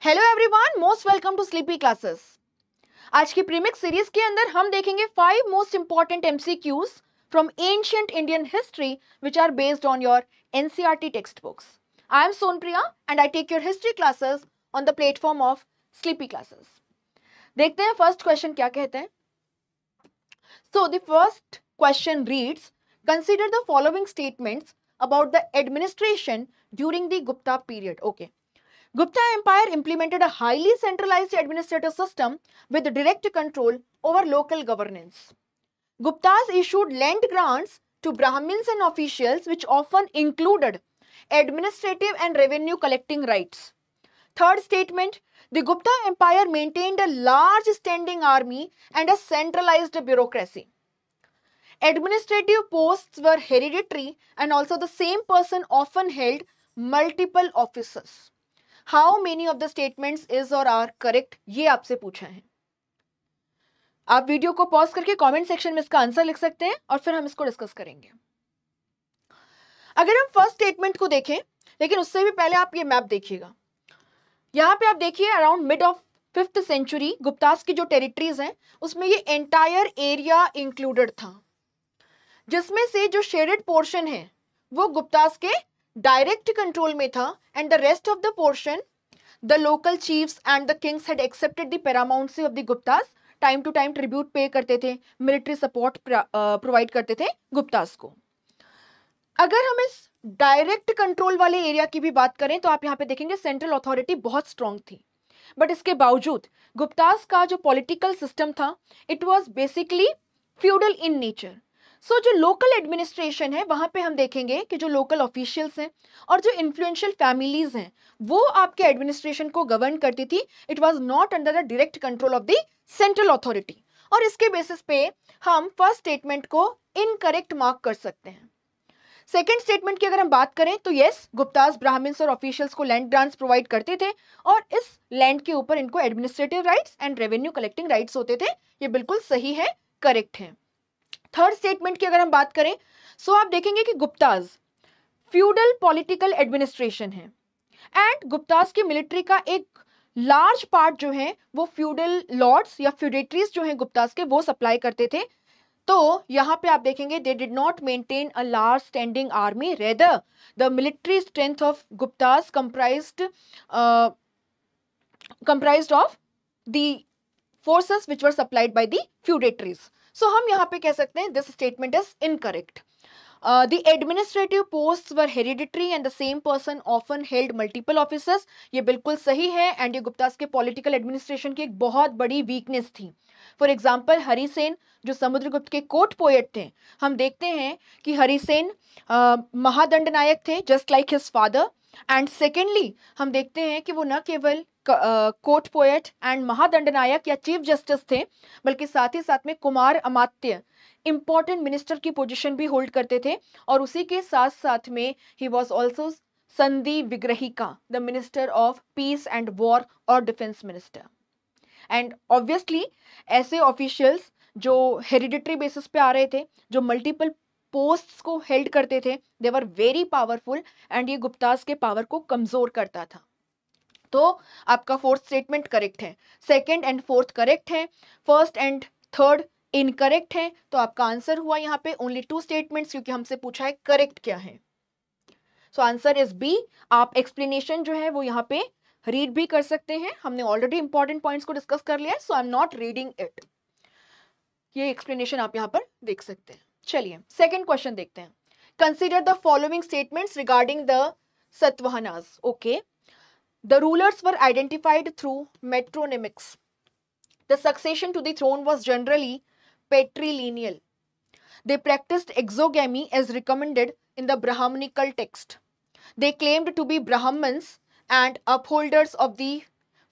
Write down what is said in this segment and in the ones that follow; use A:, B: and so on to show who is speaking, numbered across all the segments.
A: Hello everyone, most welcome to Sleepy Classes. आज की premix series के अंदर हम देखेंगे 5 most important MCQs from ancient Indian history which are based on your NCERT text books. I am Sonpriya and I take your history classes on the platform of Sleepy Classes. देखते हैं first question क्या कहते हैं। So the first question reads, consider the following statements about the administration during the Gupta period. Okay, Gupta Empire implemented a highly centralized administrative system with direct control over local governance. Guptas issued land grants to Brahmins and officials, which often included administrative and revenue collecting rights. Third statement, the Gupta Empire maintained a large standing army and a centralized bureaucracy. Administrative posts were hereditary and also the same person often held multiple offices. How many of the statements is और are correct, ये आपसे पूछा है। आप video को pause करके comment section में इसका आंसर लिख सकते हैं और फिर हम इसको डिस्कस करेंगे। अगर हम फर्स्ट स्टेटमेंट को देखें, लेकिन उससे भी पहले आप ये मैप देखिएगा। यहां पे आप देखिए around mid of 5th century Guptas की जो टेरिटरीज हैं उसमें ये एंटायर एरिया इंक्लूडेड था, जिसमें से जो शेडेड पोर्शन है वो गुप्तास के डायरेक्ट कंट्रोल में था and the rest of the portion the local chiefs and the kings had accepted the paramountcy of the Guptas. Time to time tribute pay करते थे, मिलिट्री सपोर्ट प्रोवाइड करते थे गुप्तास को। अगर हम इस डायरेक्ट कंट्रोल वाले एरिया की भी बात करें तो आप यहाँ पे देखेंगे सेंट्रल अथॉरिटी बहुत स्ट्रांग थी, बट इसके बावजूद गुप्तास का जो पॉलिटिकल सिस्टम था it was basically feudal in nature. So जो लोकल एडमिनिस्ट्रेशन है वहां पे हम देखेंगे कि जो लोकल ऑफिशियल्स हैं और जो इन्फ्लुएंशियल फैमिलीज हैं वो आपके एडमिनिस्ट्रेशन को गवर्न करती थी। It was not under the direct control of the central authority, और इसके बेसिस पे हम फर्स्ट स्टेटमेंट को इनकरेक्ट मार्क कर सकते हैं। सेकेंड स्टेटमेंट की अगर हम बात करें तो यस, गुप्तास ब्राह्मण्स और ऑफिशियल्स को लैंड ग्रांट्स प्रोवाइड करते थे और इस लैंड के ऊपर इनको administrative rights and revenue collecting rights होते थे। ये बिल्कुल सही है, करेक्ट है। थर्ड स्टेटमेंट की अगर हम बात करें सो आप देखेंगे कि गुप्तास फ्यूडल पॉलिटिकल एडमिनिस्ट्रेशन है एंड गुप्तास की मिलिट्री का एक लार्ज पार्ट जो है वो फ्यूडल लॉर्ड्स या फ्यूडेटरीज जो हैं गुप्तास के वो सप्लाई करते थे। तो यहां पे आप देखेंगे दे did not maintain a large standing army, rather the military strength of Guptas comprised of the forces which were supplied by the feudatories. So हम यहाँ पे कह सकते हैं this statement is incorrect. The administrative posts were hereditary and the same person often held multiple offices. ये बिल्कुल सही है एंड ये गुप्तास के पॉलिटिकल एडमिनिस्ट्रेशन की एक बहुत बड़ी वीकनेस थी। फॉर एग्जाम्पल हरिसेन जो समुद्रगुप्त के कोर्ट पोएट थे, हम देखते हैं कि हरिसेन महादंड नायक थे just like his father, and secondly हम देखते हैं कि वो न केवल कोर्ट पोएट एंड महादंड नायक या चीफ जस्टिस थे बल्कि साथ ही साथ में कुमार अमात्य इंपॉर्टेंट मिनिस्टर की पोजीशन भी होल्ड करते थे, और उसी के साथ साथ में ही was also Sandhi Vigrahika, the minister of peace and war और डिफेंस मिनिस्टर। एंड ऑब्वियसली ऐसे ऑफिशियल्स जो हेरिडिटरी बेसिस पे आ रहे थे, जो मल्टीपल पोस्ट्स को हेल्ड करते थे, दे वर वेरी पावरफुल एंड ये गुप्तास के पावर को कमजोर करता था। तो आपका फोर्थ स्टेटमेंट करेक्ट है, सेकंड एंड फोर्थ करेक्ट है, फर्स्ट एंड थर्ड इनकरेक्ट है। तो आपका आंसर हुआ यहाँ पे ओनली 2 स्टेटमेंट्स, क्योंकि हमसे पूछा है करेक्ट क्या है। So answer is B. आप एक्सप्लेनेशन जो है वो यहाँ पे रीड भी कर सकते हैं, हमने ऑलरेडी इंपॉर्टेंट पॉइंट्स को डिस्कस कर लिया है, so I am not reading it. ये एक्सप्लेनेशन आप यहाँ पर देख सकते हैं। चलिए सेकेंड क्वेश्चन देखते हैं। Consider the following statements regarding the Satavahanas. Okay, the rulers were identified through metronymics. The succession to the throne was generally patrilineal. They practiced exogamy as recommended in the Brahmanical text. They claimed to be Brahmins and upholders of the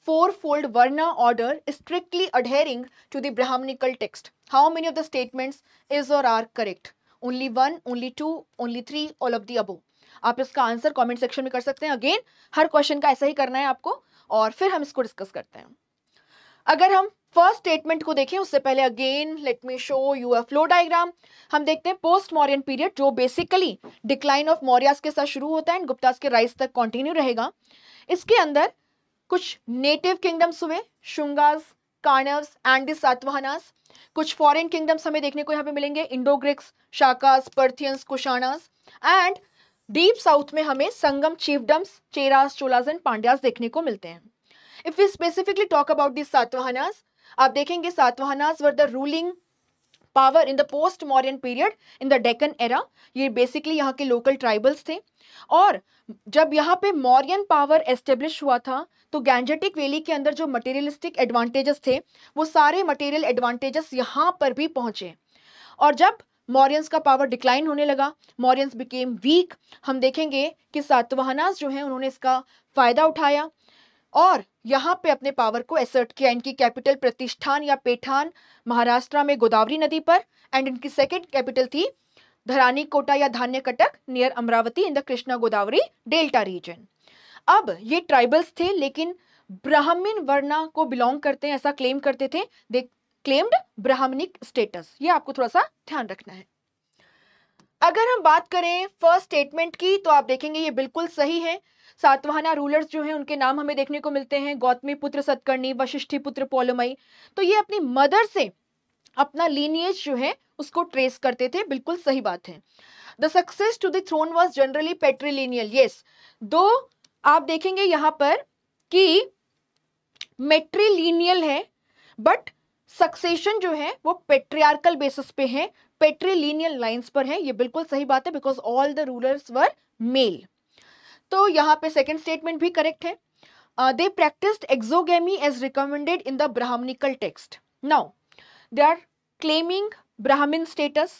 A: fourfold Varna order, strictly adhering to the Brahmanical text. How many of the statements is or are correct? Only 1, only 2, only 3, all of the above. आप इसका answer comment section में कर सकते हैं। Again हर question का ऐसा ही करना है आपको, और फिर हम इसको डिस्कस करते हैं। अगर हम फर्स्ट स्टेटमेंट को देखें उससे पहले again let me show you a flow diagram. हम देखते हैं पोस्ट मौर्यन पीरियड जो बेसिकली डिक्लाइन ऑफ मौर्यास के साथ शुरू होता है एंड गुप्तास के राइज तक कंटिन्यू रहेगा। इसके अंदर कुछ नेटिव किंगडम्स हुए, शुंगास, कार्नव्स एंड द सातवाहनास। कुछ फॉरेन किंगडम्स हमें देखने को यहाँ पे मिलेंगे, Indo Greeks, Shakas, Parthians, Kushanas. And deep south में हमें संगम चीफडम्स, चेरास, चोलास एंड पांड्यास देखने को मिलते हैं। If we specifically talk about the Satavahanas, आप देखेंगे Satavahanas were the ruling power in the post Mauryan period in the Deccan era. ये बेसिकली यहाँ के लोकल ट्राइबल्स थे। और जब यहाँ पे मौर्यन पावर एस्टेब्लिश हुआ था तो गैंजेटिक वैली के अंदर जो मटेरियलिस्टिक एडवांटेजेस थे वो सारे मटेरियल एडवांटेजेस यहाँ पर भी पहुंचे। और जब मौर्यंस का पावर डिक्लाइन होने लगा, मौर्यंस बिकेम वीक, हम देखेंगे कि सातवाहनास जो हैं उन्होंने इसका फायदा उठाया और यहाँ पे अपने पावर को एसर्ट किया। इनकी कैपिटल प्रतिष्ठान या पेठान महाराष्ट्र में गोदावरी नदी पर, एंड इनकी सेकेंड कैपिटल थी धरानी कोटा या Dhanyakataka near Amaravati in the Krishna Godavari delta region. अब ये ट्राइबल्स थे लेकिन ब्राह्मण वर्णा को बिलोंग करते हैं, ऐसा क्लेम करते थे। दे क्लेम्ड ब्राह्मणिक स्टेटस। ये आपको थोड़ा सा ध्यान रखना है। अगर हम बात करें फर्स्ट स्टेटमेंट की तो आप देखेंगे ये बिल्कुल सही है। सातवाहना रूलर्स जो हैं उनके नाम हमें देखने को मिलते हैं, गौतमी पुत्र सतकर्णी, वशिष्ठी पुत्र पौलमई। तो ये अपनी मदर से अपना लीनिएज जो है उसको ट्रेस करते थे, बिल्कुल सही बात है। The success to the throne was generally patrilineal, yes. दो आप देखेंगे यहां पर कि मेट्रीलिनियल है बट सक्सेशन जो है वो पेट्रियार्कल बेसिस पे है, पेट्रीलिनियल लाइंस पर है। ये बिल्कुल सही बात है because all the rulers were male. तो यहाँ पे सेकेंड स्टेटमेंट भी करेक्ट है। They practised exogamy as recommended in the Brahminical text. Now they are claiming Brahmin status.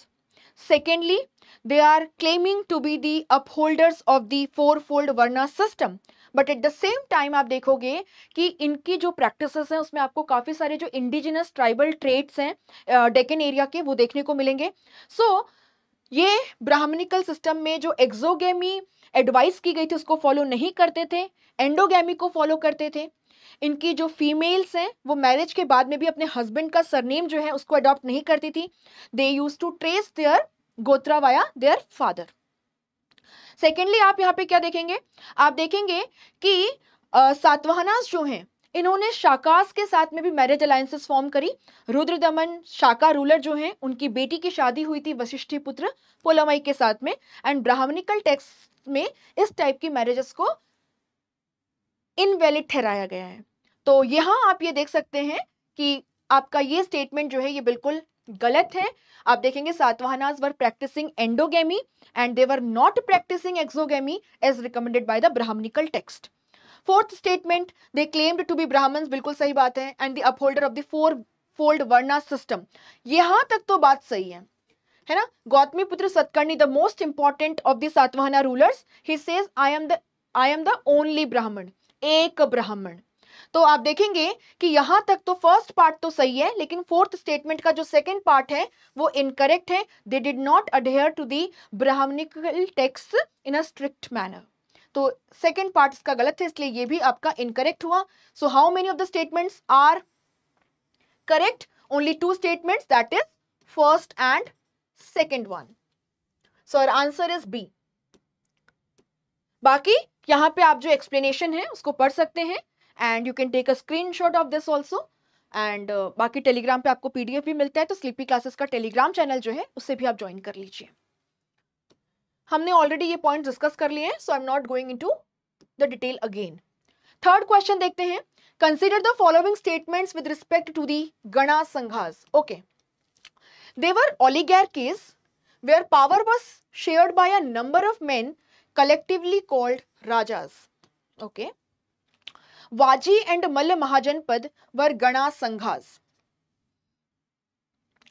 A: Secondly, they are claiming to be the upholders of the fourfold Varna system. But at the same time आप देखोगे कि इनकी जो practices हैं उसमें आपको काफ़ी सारे जो इंडिजिनस ट्राइबल ट्रेड्स हैं डेक्कन एरिया के वो देखने को मिलेंगे। सो ये ब्राह्मणिकल सिस्टम में जो एक्सोगेमी एडवाइस की गई थी उसको फॉलो नहीं करते थे, एंडोगेमी को फॉलो करते थे। इनकी जो फीमेल्स हैं वो मैरिज के बाद में भी अपने हस्बैंड का सरनेम जो है उसको अडॉप्ट नहीं करती थी। दे यूज टू ट्रेस देयर गोत्रा वाया देयर फादर। सेकेंडली आप यहाँ पे क्या देखेंगे, आप देखेंगे कि सातवाहनास जो हैं इन्होंने शाकास के साथ में भी मैरिज अलायंसेस फॉर्म करी। रुद्रदमन शाका रूलर जो हैं उनकी बेटी की शादी हुई थी वशिष्ठी पुत्र पोलमई के साथ में। एंड ब्राह्मणिकल टेक्स्ट में इस टाइप की मैरिजेस को इनवैलिड ठहराया गया है। तो यहाँ आप ये देख सकते हैं कि आपका ये स्टेटमेंट जो है ये बिल्कुल गलत है। आप देखेंगे Satavahanas were practicing endogamy and they were not practicing exogamy as recommended by the Brahminical text. Fourth statement, they claimed to be Brahmins, बिल्कुल सही बात है। And the upholder of the fourfold varna system, यहां तक तो बात सही है ना। गौतमी पुत्र Satakarni the most important of the Satavahana rulers, he says I am the only ब्राह्मण, एक ब्राह्मण। तो आप देखेंगे कि यहां तक तो फर्स्ट पार्ट तो सही है लेकिन फोर्थ स्टेटमेंट का जो सेकंड पार्ट है वो इनकरेक्ट है। They did not adhere to the Brahminical text in a strict manner. तो सेकंड पार्ट इसका गलत है इसलिए ये भी आपका इनकरेक्ट हुआ। So how many of the statements are correct? Only two statements, that is first and second one. So our answer is B. बाकी यहाँ पे आप जो एक्सप्लेनेशन है उसको पढ़ सकते हैं and you can take a screenshot of this also. And बाकी टेलीग्राम पे आपको पीडीएफ भी मिलता है, तो स्लीपी क्लासेस का टेलीग्राम चैनल जो है उससे भी आप ज्वाइन कर लीजिए। हमने ऑलरेडी ये पॉइंट डिस्कस कर लिए हैं, so I am not going into the detail again. Third question देखते हैं। Consider the following statements with respect to the gana sanghas. Okay, they were oligarchies where power was shared by a number of men collectively called rajas. Okay. Vaji and Malla Mahajanpad were Gana Sanghas.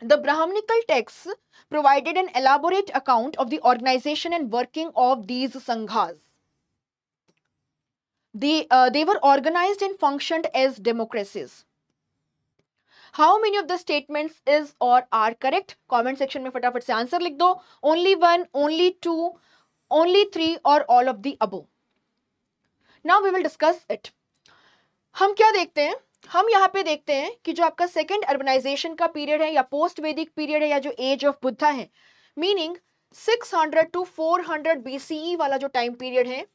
A: The Brahmanical texts provided an elaborate account of the organization and working of these Sanghas. They were organized and functioned as democracies. How many of the statements is or are correct? Comment section में फटाफट से answer लिख दो। Only one, only two, only three or all of the above. Now we will discuss it. हम क्या देखते हैं, हम यहाँ पे देखते हैं कि जो आपका सेकेंड अर्बनाइजेशन का पीरियड है या पोस्ट वैदिक पीरियड है या जो एज ऑफ बुद्धा है, मीनिंग 600 to 400 BCE वाला जो टाइम पीरियड है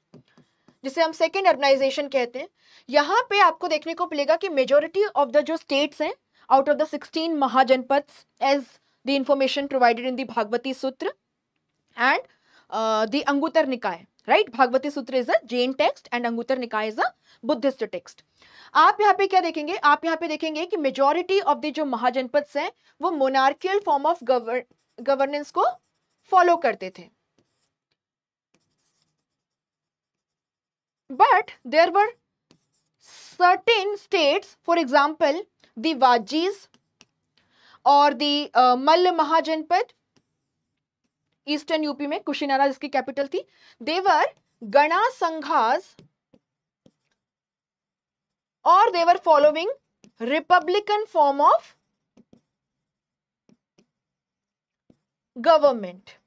A: जिसे हम सेकेंड अर्बनाइजेशन कहते हैं, यहाँ पे आपको देखने को मिलेगा कि मेजोरिटी ऑफ द जो स्टेट्स हैं out of the 16 Mahajanapada as the information provided in the Bhagavati Sutra and the Anguttara Nikaya, right? Bhagavati Sutra is a Jain text and Anguttara Nikaya is a Buddhist text. आप यहाँ पे क्या देखेंगे? आप यहाँ पे देखेंगे कि मेजोरिटी ऑफ द जो महाजनपद हैं वो मोनार्कियल फॉर्म ऑफ गवर्नेंस को फॉलो करते थे, but there were certain states, for example the Vajis or the Mall Mahajanpad, eastern UP में कुशीनारा जिसकी कैपिटल थी, they were Gana Sanghas or they were following republican form of government।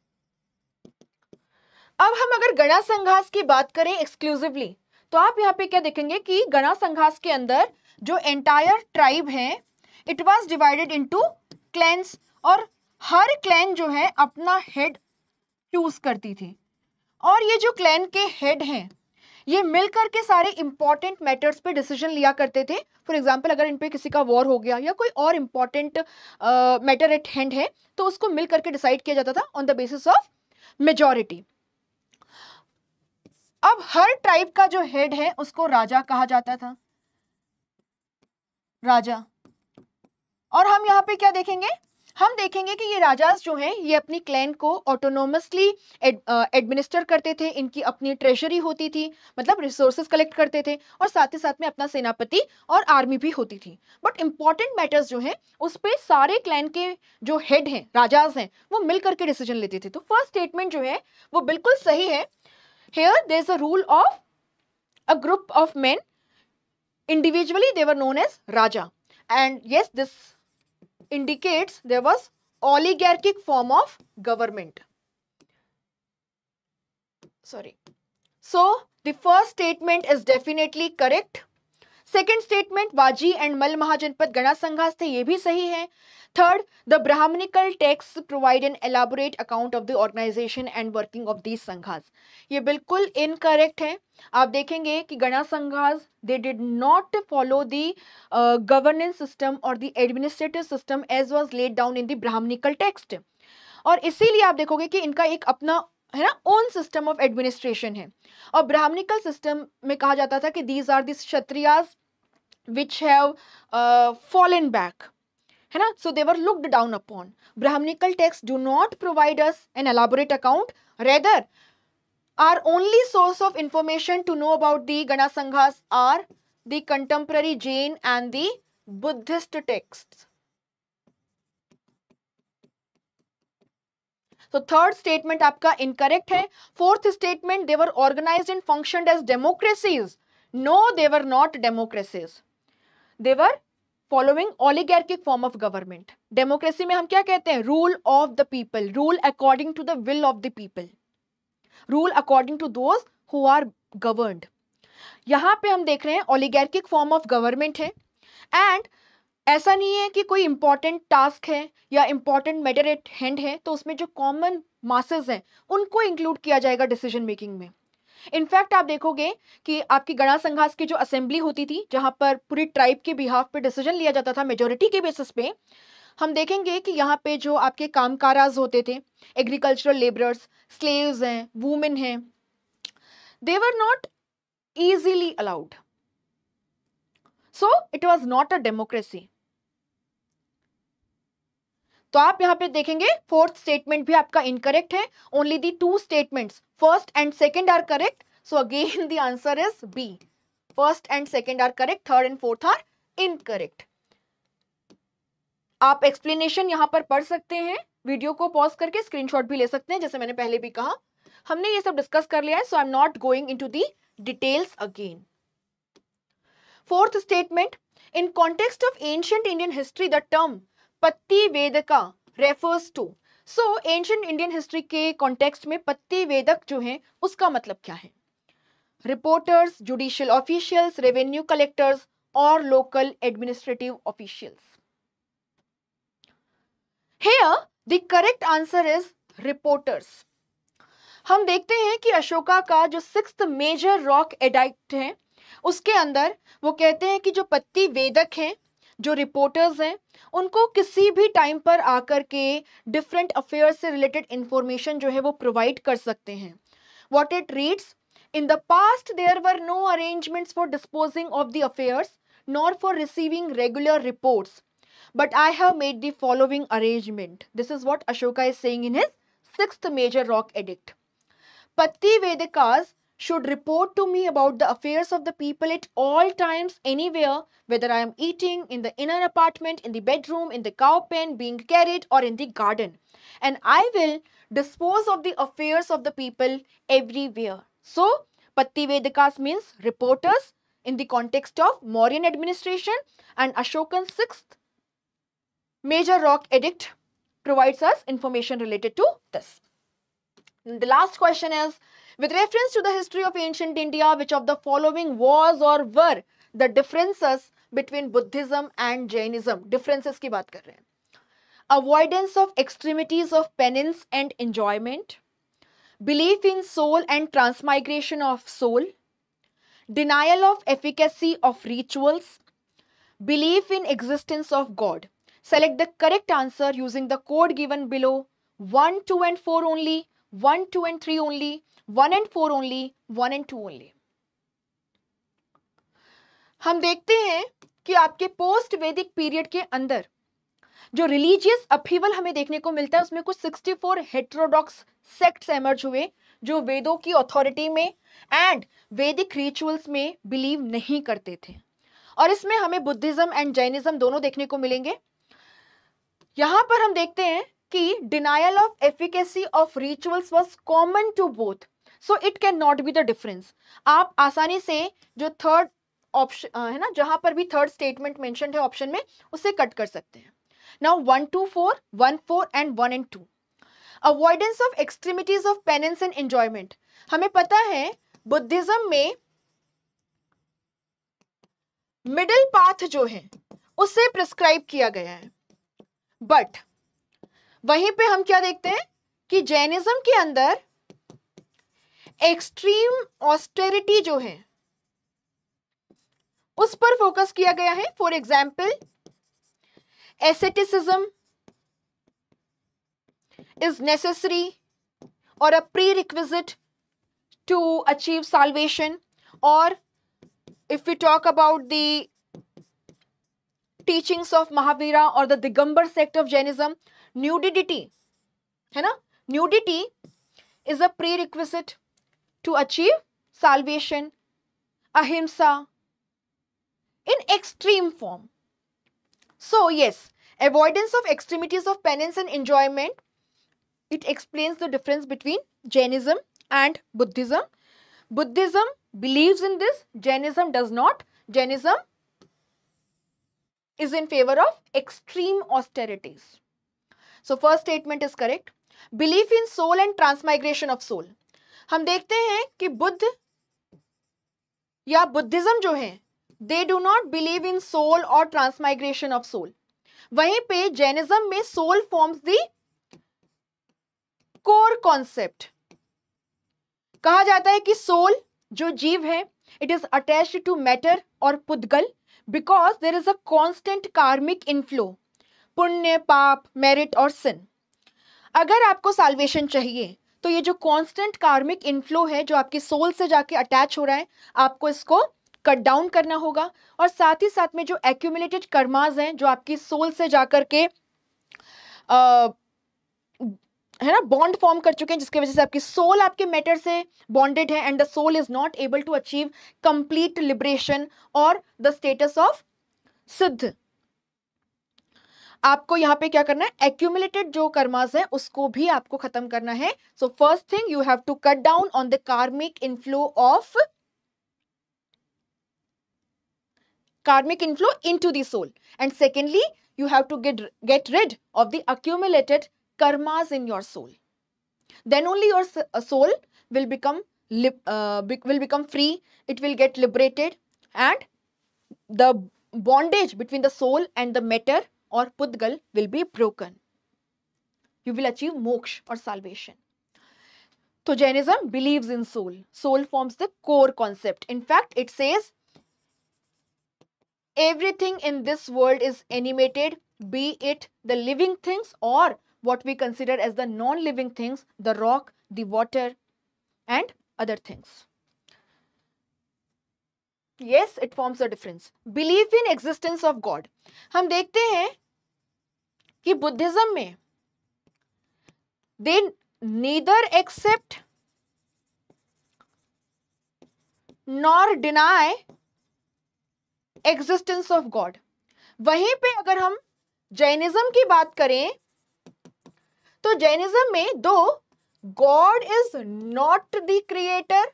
A: अब हम अगर गणा संघास की बात करें एक्सक्लूसिवली, तो आप यहाँ पे क्या देखेंगे कि गणा संघास के अंदर जो एंटायर ट्राइब है it was divided into clans, और हर क्लैन जो है अपना हेड चूज करती थी, और ये जो क्लैन के हेड हैं ये मिलकर के सारे इंपॉर्टेंट मैटर्स पे डिसीजन लिया करते थे। फॉर एग्जांपल अगर इन पे किसी का वॉर हो गया या कोई और इंपॉर्टेंट मैटर एट हैंड है तो उसको मिल करके डिसाइड किया जाता था on the basis of majority. अब हर ट्राइब का जो हेड है उसको राजा कहा जाता था, राजा। और हम यहाँ पे क्या देखेंगे? हम देखेंगे कि ये राजास जो हैं ये अपनी क्लैन को ऑटोनोमसली एडमिनिस्टर करते थे, इनकी अपनी ट्रेजरी होती थी, मतलब रिसोर्सेज कलेक्ट करते थे, और साथ ही साथ में अपना सेनापति और आर्मी भी होती थी। बट इंपॉर्टेंट मैटर्स जो हैं उस पे सारे क्लैन के जो हेड हैं, राजास हैं, वो मिल करके डिसीजन लेते थे। तो फर्स्ट स्टेटमेंट जो है वो बिल्कुल सही है। Here there is a rule of a group of men, individually they were known as Raja, and yes, this indicates there was oligarchic form of government. Sorry. So the first statement is definitely correct. Second statement Vajji and Malla Mahajanapada gana sanghas थे, ये भी सही है। Third, the Brahminical text provide an elaborate account of the organization and working of these sanghas, ये बिल्कुल incorrect है। आप देखेंगे कि gana sanghas they did not follow the governance system और the administrative system as was laid down in the Brahminical text, और इसीलिए आप देखोगे कि इनका एक अपना है ना ओन सिस्टम ऑफ एडमिनिस्ट्रेशन है। और ब्राह्मणिकल सिस्टम में कहा जाता था कि these are the Kshatriyas which have fallen back, है ना, so they were looked down upon. Brahmanical texts do not provide us an elaborate account, rather our only source of information to know about the Gana Sanghas are the contemporary Jain and the Buddhist texts. So third statement आपका incorrect है। Fourth statement, they were organized and functioned as democracies. No, they were not democracies. They were following oligarchic form of government. Democracy में हम क्या कहते हैं? Rule of the people, rule according to the will of the people, rule according to those who are governed. यहाँ पे हम देख रहे हैं oligarchic form of government है, and ऐसा नहीं है कि कोई इंपॉर्टेंट टास्क है या इंपॉर्टेंट मैटर एट हैंड है तो उसमें जो कॉमन मासेस हैं उनको इंक्लूड किया जाएगा डिसीजन मेकिंग में। इनफैक्ट आप देखोगे कि आपकी गणा संघास की जो असेंबली होती थी जहां पर पूरी ट्राइब के बिहाफ पे डिसीजन लिया जाता था मेजोरिटी के बेसिस पे, हम देखेंगे कि यहाँ पे जो आपके कामकाराज होते थे, एग्रीकल्चरल लेबरर्स, स्लेव्स हैं, वुमेन हैं, they were not easily allowed, so it was not a democracy. तो आप यहाँ पे देखेंगे फोर्थ स्टेटमेंट भी आपका इनकरेक्ट है। Only the two statements first and second are correct, so again the answer is B. First and second are correct, third and fourth are incorrect. आप explanation यहाँ पर पढ़ सकते हैं, वीडियो को पॉज करके स्क्रीनशॉट भी ले सकते हैं, जैसे मैंने पहले भी कहा हमने ये सब डिस्कस कर लिया है, so I am not going into the details again. Fourth statement, in context of ancient Indian history the term pattivedaka refers to. So ancient Indian history के कॉन्टेक्स्ट में पत्ती वेदक जो है उसका मतलब क्या है? Reporters, judicial officials, revenue collectors और local administrative officials. Here the correct answer is reporters. हम देखते हैं कि अशोका का जो 6th मेजर रॉक एडिक्ट है, उसके अंदर वो कहते हैं कि जो पत्ती वेदक हैं, जो रिपोर्टर्स हैं, उनको किसी भी टाइम पर आकर के डिफरेंट अफेयर्स से रिलेटेड इंफॉर्मेशन जो है वो प्रोवाइड कर सकते हैं. What it reads, in the past there were no arrangements for disposing of the affairs nor for receiving regular reports, but I have made the following arrangement. This is what Ashoka is saying in his 6th major rock edict. Patti Vedikas should report to me about the affairs of the people at all times, anywhere, whether I am eating, in the inner apartment, in the bedroom, in the cow pen, being carried, or in the garden. And I will dispose of the affairs of the people everywhere. So, Patti Vedikas means reporters in the context of Mauryan administration, and Ashokan's 6th major rock edict provides us information related to this. And the last question is, with reference to the history of ancient India, which of the following was or were the differences between Buddhism and Jainism? Differences की बात कर रहे हैं. Avoidance of extremities of penance and enjoyment, belief in soul and transmigration of soul, denial of efficacy of rituals, belief in existence of God. Select the correct answer using the code given below. 1, 2 and 4 only, 1, 2 and 3 only, 1 and 4 only, 1 and 2 only. हम देखते हैं कि आपके post वैदिक period के अंदर जो religious upheaval हमें देखने को मिलता है, उसमें कुछ 64 हेटेरोडॉक्स सेक्ट्स एमर्ज हुए जो वेदों की अथॉरिटी में एंड वैदिक रिचुअल्स में बिलीव नहीं करते थे. और इसमें हमें बुद्धिज्म एंड जैनिज्म दोनों देखने को मिलेंगे. यहां पर हम देखते हैं कि denial of efficacy of rituals was common to both, so it can not be the difference. आप आसानी से जो थर्ड ऑप्शन है ना, जहां पर भी थर्ड स्टेटमेंट मेंशन्ड है ऑप्शन में, उसे कट कर सकते हैं. Now 1, 2, 4, 1, 4 and 1 and 2. Avoidance of extremities of penance and enjoyment. हमें पता है बुद्धिज्म में मिडिल पाथ जो है उसे प्रिस्क्राइब किया गया है, बट वहीं पे हम क्या देखते हैं कि जैनिज्म के अंदर एक्सट्रीम ऑस्टेरिटी जो है उस पर फोकस किया गया है. For example, asceticism is necessary or a prerequisite to achieve salvation. Or if we talk about the teachings of Mahavira or the Digambar sect of Jainism, nudity है ना, nudity is a prerequisite to achieve salvation. Ahimsa in extreme form. So yes, avoidance of extremities of penance and enjoyment, it explains the difference between Jainism and Buddhism. Buddhism believes in this, Jainism does not. Jainism is in favor of extreme austerities. So first statement is correct. Belief in soul and transmigration of soul. हम देखते हैं कि बुद्ध या Buddhism जो है, they do not believe in soul or transmigration of soul. वहीं पे Jainism में soul forms the core concept. कहा जाता है कि soul जो जीव है, it is attached to matter और पुद्गल because there is a constant karmic inflow, पुण्य, पाप, merit और sin. अगर आपको salvation चाहिए तो ये जो constant karmic inflow है जो आपकी soul से जाके attach हो रहा है, आपको इसको कट डाउन करना होगा. और साथ ही साथ में जो एक्यूमुलेटेड कर्मास हैं जो आपकी सोल से जाकर के है ना बॉन्ड फॉर्म कर चुके हैं, जिसकी वजह से आपकी सोल आपके मैटर से बॉन्डेड है and the soul is not able to achieve complete liberation और द स्टेटस ऑफ सिद्ध. आपको यहाँ पे क्या करना है, एक्यूमुलेटेड जो कर्मास है उसको भी आपको खत्म करना है. So first thing, you have to cut down on the karmic inflow of karmic inflow into the soul, and secondly you have to get rid of the accumulated karmas in your soul. Then only your soul will become free, it will get liberated, and the bondage between the soul and the matter or pudgal will be broken. You will achieve moksha or salvation. तो Jainism believes in soul. Soul forms the core concept. In fact, it says everything in this world is animated, be it the living things or what we consider as the non-living things, the rock, the water, and other things. Yes, it forms a difference. Belief in existence of God. हम देखते हैं कि Buddhism में they neither accept nor deny existence of God. वहीं पे अगर हम Jainism की बात करें तो जैनिज्म में दो God is not the creator,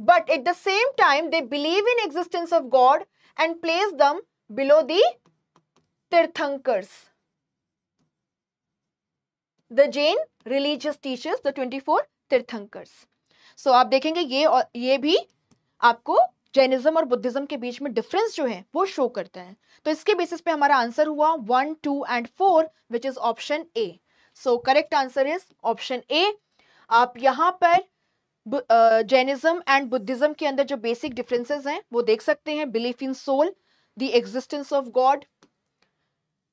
A: but at the same time they believe in existence of God and place them below the Tirthankars, the Jain religious teachers, the 24 Tirthankars. So आप देखेंगे ये भी आपको जैनिज्म और Buddhism के बीच में difference जो है वो शो करता है. तो इसके बेसिस पे हमारा आंसर हुआ 1, 2 and 4 which is option A. So correct answer is option A. आप यहाँ पर जैनिज्म एंड बुद्धिज्म के अंदर जो बेसिक डिफरेंसेस हैं वो देख सकते हैं. Belief in soul, the existence of God,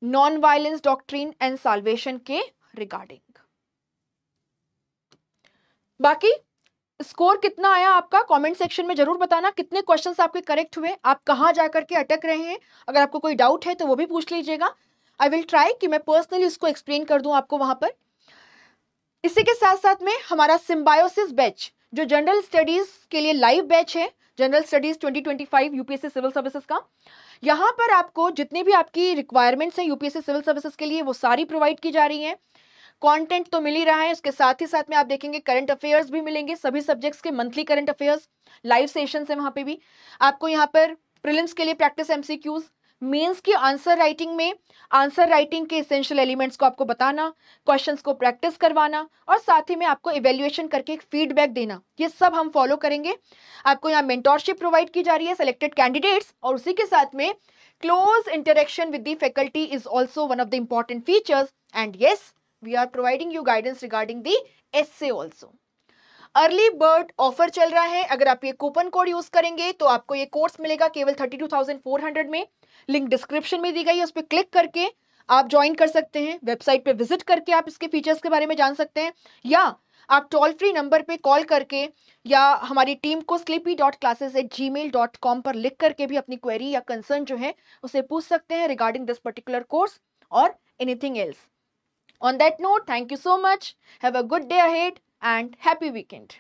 A: non violence doctrine and salvation के रिगार्डिंग. बाकी स्कोर कितना आया आपका कमेंट सेक्शन में जरूर बताना. कितने क्वेश्चंस आपके करेक्ट हुए, आप कहां जाकर के अटक रहे हैं. अगर आपको कोई डाउट है तो वो भी पूछ लीजिएगा. आई विल ट्राई कि मैं पर्सनली उसको एक्सप्लेन कर दूं आपको वहां पर. इसी के साथ साथ में हमारा सिम्बायोसिस बैच जो जनरल स्टडीज के लिए लाइव बैच है, general studies 2025 UPSC civil services का, यहां पर आपको जितनी भी आपकी रिक्वायरमेंट्स हैं यूपीएससी सिविल सर्विसेज के लिए वो सारी प्रोवाइड की जा रही हैं. कंटेंट तो मिल ही रहा है, उसके साथ ही साथ में आप देखेंगे करंट अफेयर्स भी मिलेंगे, सभी सब्जेक्ट्स के monthly current affairs, live sessions है वहां पे भी. आपको यहाँ पर प्रीलिम्स के लिए प्रैक्टिस एमसीक्यूज, मेंस की आंसर राइटिंग में आंसर राइटिंग के एसेंशियल एलिमेंट्स को आपको बताना, क्वेश्चंस को प्रैक्टिस करवाना और साथ ही में आपको इवेल्युएशन करके एक फीडबैक देना, ये सब हम फॉलो करेंगे. आपको यहाँ मेंटोरशिप प्रोवाइड की जा रही है सेलेक्टेड कैंडिडेट्स, और उसी के साथ में close interaction with the faculty is also one of the important features. And yes, we are providing you guidance regarding the essay also. Early bird offer चल रहा है, अगर आप ये कूपन कोड यूज करेंगे तो आपको ये कोर्स मिलेगा केवल 32,400 में. लिंक डिस्क्रिप्शन में दी गई है, उस पर क्लिक करके आप ज्वाइन कर सकते हैं. वेबसाइट पे विजिट करके आप इसके फीचर्स के बारे में जान सकते हैं, या आप टोल फ्री नंबर पे कॉल करके या हमारी टीम को sleepy.classes@gmail.com पर लिख करके भी अपनी क्वेरी या कंसर्न जो है उसे पूछ सकते हैं रिगार्डिंग दिस पर्टिकुलर कोर्स और anything else. On that note, thank you so much. Have a good day ahead and happy weekend.